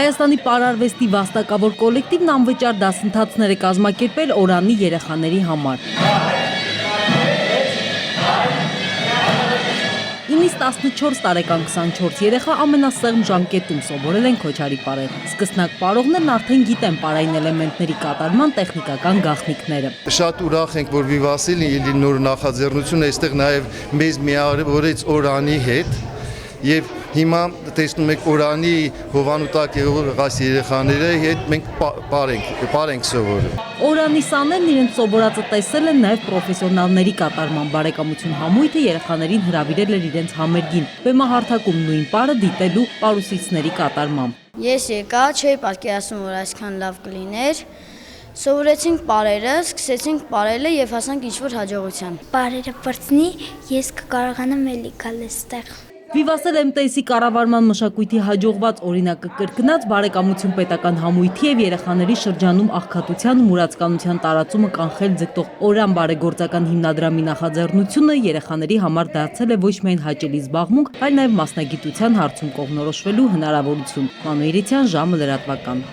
Հայաստանի պարարվեստի վաստակավոր կոլեկտիվն անվճար դասընթացներ է կազմակերպել օրանի երեխաների համար։ 9-ից 14 տարեկան 24 երեխա ամենասեղմ ժամկետում սովորել են քոչարի պարել։ Սկսնակ պարողներն արդեն գիտեն պարային էլեմենտների կատարման տեխնիկական գաղտնիքները։ Շատ ուրախ ենք, որ Վիվասիլի նոր նախաձեռնությունը այստեղ նաև մեզ միավորեց օրանի հետ եւ հիմա տեսնում եք օրանի հովանու տակ եղած երեխաների հետ մենք պարենք սովորում։ Օրանի սաներն իրենց սովորածը տեսել են նաև պրոֆեսիոնալների կատարման բարեկամություն համույթը երեխաներին հրավիրել էր իրենց համերգին, բեմահարթակում նույն պարը դիտելու պարուսիցների կատարմամբ։ Ես եկա, չէի պատկերացնում, որ այսքան լավ կլիներ։ Սովորեցինք պարերը, սկսեցինք պարելը եւ հասանք ինչ-որ հաջողության։ Պարերը բրծնի, ես կկարողանամ էլի գալ այստեղ։ Վիվասել MTS-ի կառավարման մշակույթի հաջողված օրինակը կրկնած բարեկամություն պետական համույթի եւ երեխաների շրջանում աղքատության ու մուրացկանության տարածումը կանխել ձգտող Օրան բարեգործական հիմնադրամի նախաձեռնությունը երեխաների համար դարձել է ոչ միայն հաճելի զբաղմունք, այլ նաեւ մասնագիտության հարցում կողմնորոշվելու հնարավորություն։ Մանուիրիցյան ժամը լրատվական։